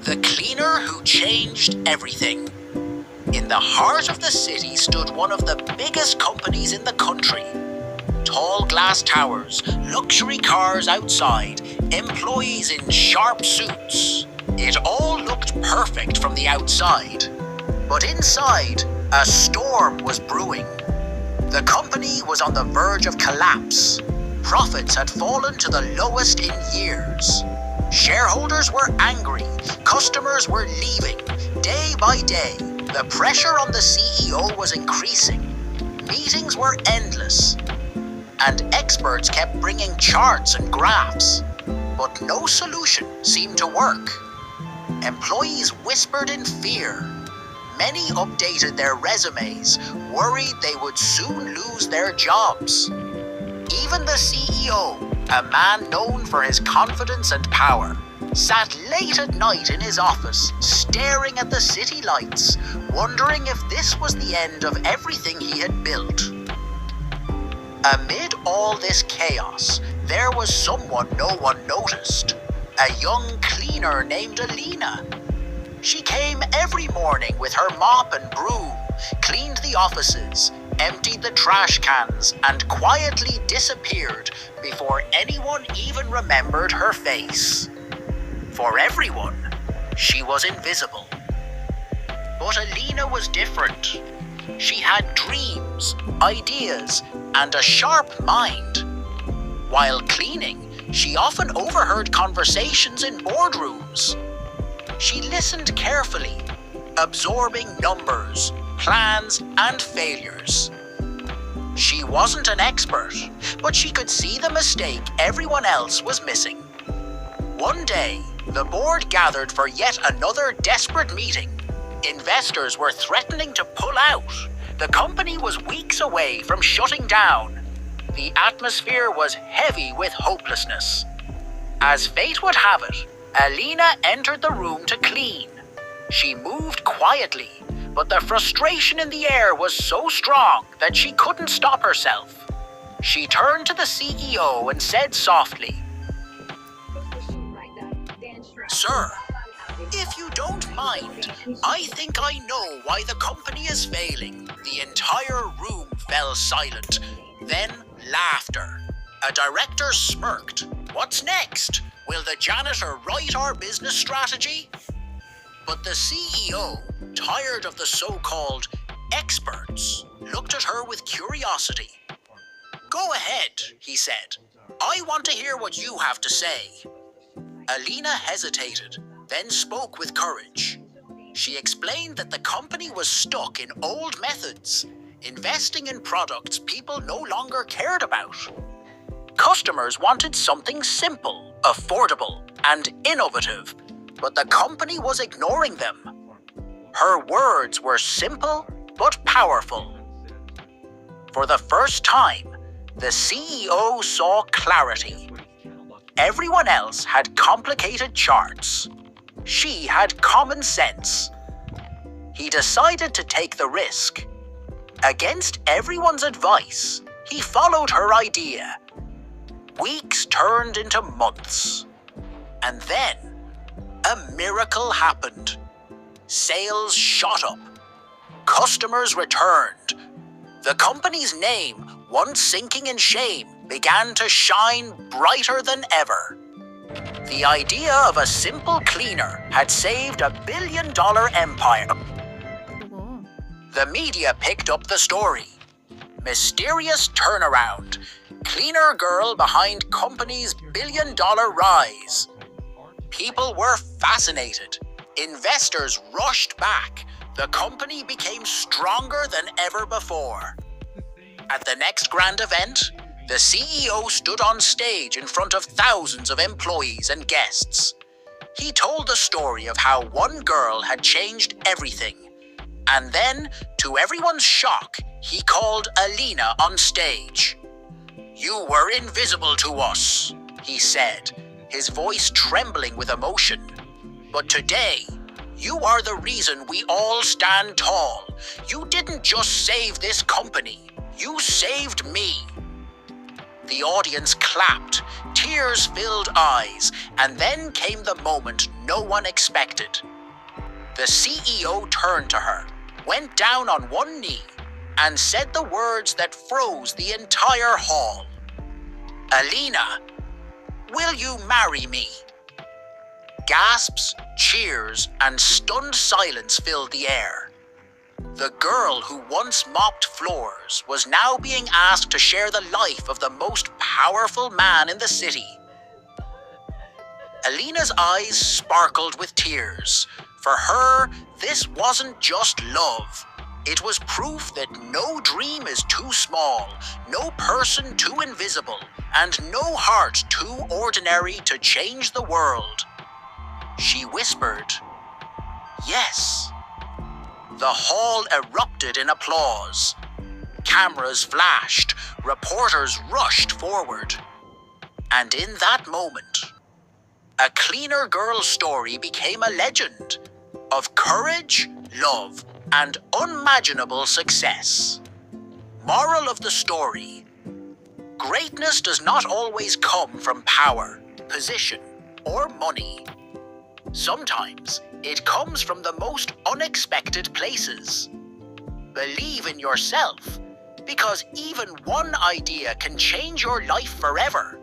The cleaner who changed everything. In the heart of the city stood one of the biggest companies in the country. Tall glass towers, luxury cars outside, employees in sharp suits. It all looked perfect from the outside. But inside, a storm was brewing. The company was on the verge of collapse. Profits had fallen to the lowest in years. Shareholders were angry. Customers were leaving. Day by day, the pressure on the CEO was increasing. Meetings were endless. And experts kept bringing charts and graphs. But no solution seemed to work. Employees whispered in fear. Many updated their resumes, worried they would soon lose their jobs. Even the CEO, a man known for his confidence and power, sat late at night in his office, staring at the city lights, wondering if this was the end of everything he had built. Amid all this chaos, there was someone no one noticed. A young cleaner named Alina. She came every morning with her mop and broom, cleaned the offices, emptied the trash cans, and quietly disappeared before anyone even remembered her face. For everyone, she was invisible. But Alina was different. She had dreams, ideas, and a sharp mind. While cleaning, she often overheard conversations in boardrooms. She listened carefully, absorbing numbers, plans, and failures. She wasn't an expert, but she could see the mistake everyone else was missing. One day, the board gathered for yet another desperate meeting. Investors were threatening to pull out. The company was weeks away from shutting down. The atmosphere was heavy with hopelessness. As fate would have it, Alina entered the room to clean. She moved quietly, but the frustration in the air was so strong that she couldn't stop herself. She turned to the CEO and said softly, "Sir, if you don't mind, I think I know why the company is failing." The entire room fell silent. Then laughter. A director smirked. "What's next? Will the janitor write our business strategy?" But the CEO, tired of the so-called experts, looked at her with curiosity. "Go ahead," he said. "I want to hear what you have to say." Alina hesitated, then spoke with courage. She explained that the company was stuck in old methods, investing in products people no longer cared about. Customers wanted something simple, affordable, and innovative, but the company was ignoring them. Her words were simple but powerful. For the first time, the CEO saw clarity. Everyone else had complicated charts. She had common sense. He decided to take the risk. Against everyone's advice, he followed her idea. Weeks turned into months. And then, a miracle happened. Sales shot up. Customers returned. The company's name, once sinking in shame, began to shine brighter than ever. The idea of a simple cleaner had saved $1 billion empire. The media picked up the story. Mysterious turnaround. Cleaner girl behind company's $1 billion rise. People were fascinated. Investors rushed back. The company became stronger than ever before. At the next grand event, the CEO stood on stage in front of thousands of employees and guests. He told the story of how one girl had changed everything. And then, to everyone's shock, he called Alina on stage. "You were invisible to us," he said, his voice trembling with emotion. "But today, You are the reason we all stand tall. You didn't just save this company, you saved me." The audience clapped, tears filled eyes, and then came the moment no one expected. The CEO turned to her, went down on one knee, and said the words that froze the entire hall. "Alina, will you marry me?" Gasps, cheers, and stunned silence filled the air. The girl who once mopped floors was now being asked to share the life of the most powerful man in the city. Alina's eyes sparkled with tears. For her, this wasn't just love. It was proof that no dream is too small, no person too invisible, and no heart too ordinary to change the world. She whispered, "Yes." The hall erupted in applause. Cameras flashed, reporters rushed forward. And in that moment, a cleaner girl's story became a legend of courage, love, and unimaginable success. Moral of the story: greatness does not always come from power, position, or money. Sometimes it comes from the most unexpected places. Believe in yourself, because even one idea can change your life forever.